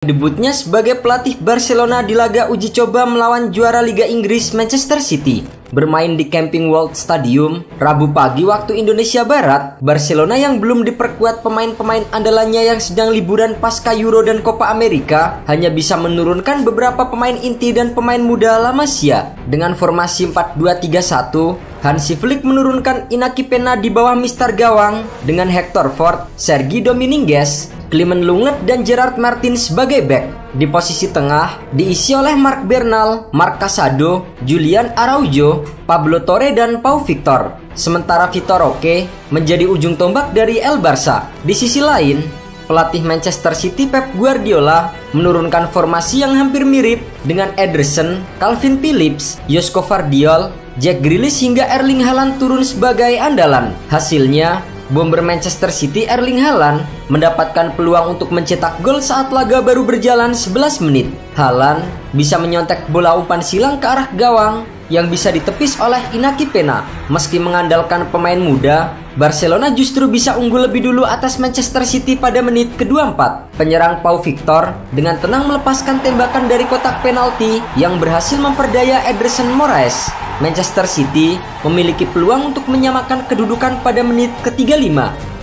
Debutnya sebagai pelatih Barcelona di laga uji coba melawan juara Liga Inggris Manchester City. Bermain di Camping World Stadium, Rabu pagi waktu Indonesia Barat, Barcelona yang belum diperkuat pemain-pemain andalannya yang sedang liburan pasca Euro dan Copa America hanya bisa menurunkan beberapa pemain inti dan pemain muda La Masia. Dengan formasi 4-2-3-1, Hansi Flick menurunkan Inaki Peña di bawah Mister Gawang dengan Hector Fort, Sergi Dominguez, Climent Lenglet dan Gerard Martin sebagai bek. Di posisi tengah diisi oleh Marc Bernal, Marc Casado, Julian Araujo, Pablo Torre dan Pau Victor. Sementara Vitor Roque menjadi ujung tombak dari El Barça. Di sisi lain, pelatih Manchester City Pep Guardiola menurunkan formasi yang hampir mirip dengan Ederson, Calvin Phillips, Josko Vardiol, Jack Grealish hingga Erling Haaland turun sebagai andalan. Hasilnya, bomber Manchester City Erling Haaland mendapatkan peluang untuk mencetak gol saat laga baru berjalan 11 menit. Haaland bisa menyontek bola umpan silang ke arah gawang yang bisa ditepis oleh Inaki Peña. Meski mengandalkan pemain muda, Barcelona justru bisa unggul lebih dulu atas Manchester City pada menit ke-24. Penyerang Pau Victor dengan tenang melepaskan tembakan dari kotak penalti yang berhasil memperdaya Ederson Moraes. Manchester City memiliki peluang untuk menyamakan kedudukan pada menit ke-35.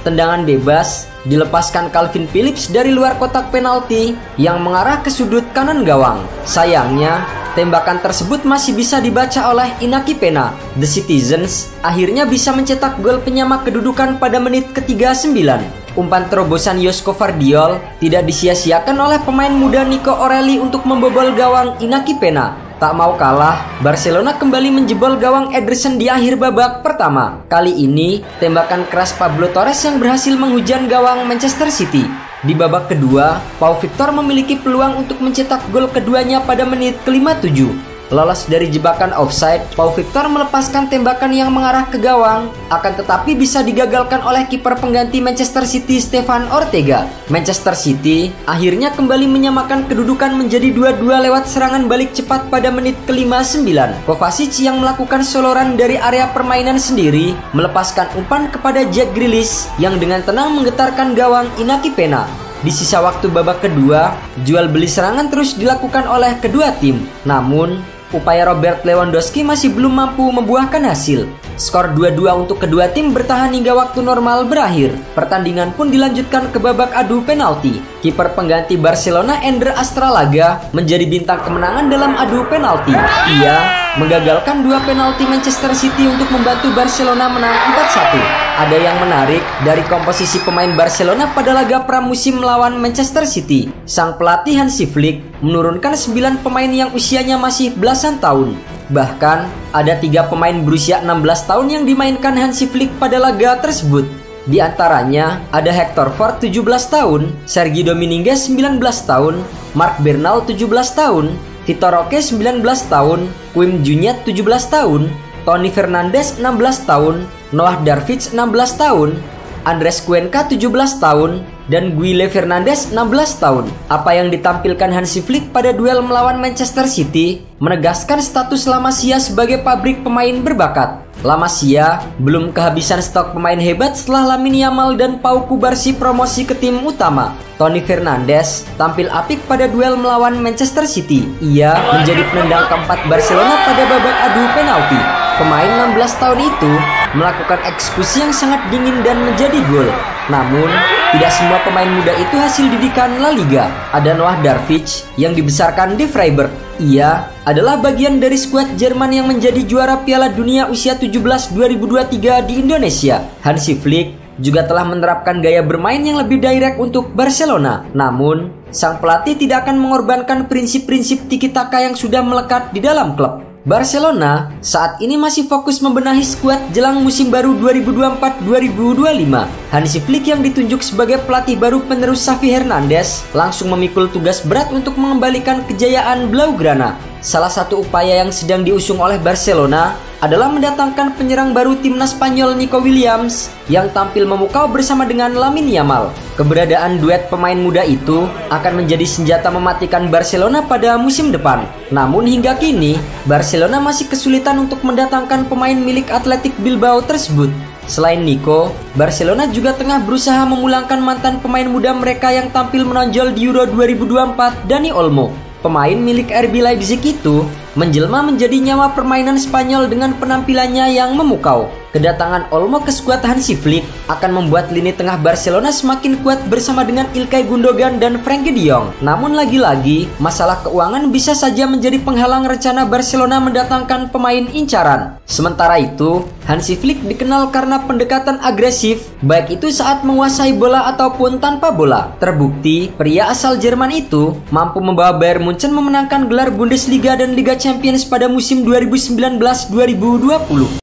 Tendangan bebas dilepaskan Calvin Phillips dari luar kotak penalti yang mengarah ke sudut kanan gawang. Sayangnya, tembakan tersebut masih bisa dibaca oleh Inaki Peña. The Citizens akhirnya bisa mencetak gol penyama kedudukan pada menit ke-39. Umpan terobosan Josko Vardiol tidak disia-siakan oleh pemain muda Nico Orelli untuk membobol gawang Inaki Peña. Tak mau kalah, Barcelona kembali menjebol gawang Ederson di akhir babak pertama. Kali ini, tembakan keras Pablo Torres yang berhasil menghujan gawang Manchester City. Di babak kedua, Pau Victor memiliki peluang untuk mencetak gol keduanya pada menit ke-57. Lolos dari jebakan offside, Pau Victor melepaskan tembakan yang mengarah ke gawang, akan tetapi bisa digagalkan oleh kiper pengganti Manchester City Stefan Ortega. Manchester City akhirnya kembali menyamakan kedudukan menjadi 2-2 lewat serangan balik cepat pada menit ke-59. Kovacic yang melakukan soloran dari area permainan sendiri melepaskan umpan kepada Jack Grealish yang dengan tenang menggetarkan gawang Inaki Peña. Di sisa waktu babak kedua, jual beli serangan terus dilakukan oleh kedua tim. Namun, upaya Robert Lewandowski masih belum mampu membuahkan hasil. Skor 2-2 untuk kedua tim bertahan hingga waktu normal berakhir. Pertandingan pun dilanjutkan ke babak adu penalti. Kiper pengganti Barcelona Ender Astralaga menjadi bintang kemenangan dalam adu penalti. Ia menggagalkan dua penalti Manchester City untuk membantu Barcelona menang 4-1. Ada yang menarik dari komposisi pemain Barcelona pada laga pramusim melawan Manchester City. Sang pelatih Hansi Flick menurunkan 9 pemain yang usianya masih belasan tahun. Bahkan, ada 3 pemain berusia 16 tahun yang dimainkan Hansi Flick pada laga tersebut. Di antaranya, ada Hector Fort 17 tahun, Sergi Dominguez 19 tahun, Marc Bernal 17 tahun, Vitor Roque 19 tahun, Wim Junyat 17 tahun, Toni Fernandes 16 tahun, Noah Darvids 16 tahun, Andres Cuenca 17 tahun, dan Guile Fernandes 16 tahun. Apa yang ditampilkan Hansi Flick pada duel melawan Manchester City menegaskan status La Masia sebagai pabrik pemain berbakat. La Masia belum kehabisan stok pemain hebat setelah Lamine Yamal dan Pau Cubarsí promosi ke tim utama. Toni Fernandes tampil apik pada duel melawan Manchester City. Ia menjadi penendang keempat Barcelona pada babak adu penalti. Pemain 16 tahun itu melakukan eksekusi yang sangat dingin dan menjadi gol. Namun, tidak semua pemain muda itu hasil didikan La Liga. Ada Noah Darvids yang dibesarkan di Freiburg. Ia adalah bagian dari skuad Jerman yang menjadi juara Piala Dunia usia 17 2023 di Indonesia. Hansi Flick juga telah menerapkan gaya bermain yang lebih direct untuk Barcelona. Namun, sang pelatih tidak akan mengorbankan prinsip-prinsip tiki-taka yang sudah melekat di dalam klub. Barcelona saat ini masih fokus membenahi skuad jelang musim baru 2024-2025. Hansi Flick yang ditunjuk sebagai pelatih baru penerus Xavi Hernandez langsung memikul tugas berat untuk mengembalikan kejayaan Blaugrana. Salah satu upaya yang sedang diusung oleh Barcelona adalah mendatangkan penyerang baru timnas Spanyol Nico Williams yang tampil memukau bersama dengan Lamine Yamal. Keberadaan duet pemain muda itu akan menjadi senjata mematikan Barcelona pada musim depan. Namun hingga kini, Barcelona masih kesulitan untuk mendatangkan pemain milik Athletic Bilbao tersebut. Selain Nico, Barcelona juga tengah berusaha memulangkan mantan pemain muda mereka yang tampil menonjol di Euro 2024, Dani Olmo. Pemain milik RB Leipzig itu menjelma menjadi nyawa permainan Spanyol dengan penampilannya yang memukau. Kedatangan Olmo ke skuad Hansi Flick akan membuat lini tengah Barcelona semakin kuat bersama dengan Ilkay Gundogan dan Frenkie de Jong. Namun lagi-lagi, masalah keuangan bisa saja menjadi penghalang rencana Barcelona mendatangkan pemain incaran. Sementara itu, Hansi Flick dikenal karena pendekatan agresif, baik itu saat menguasai bola ataupun tanpa bola. Terbukti, pria asal Jerman itu mampu membawa Bayern Munchen memenangkan gelar Bundesliga dan Liga Champions pada musim 2019-2020.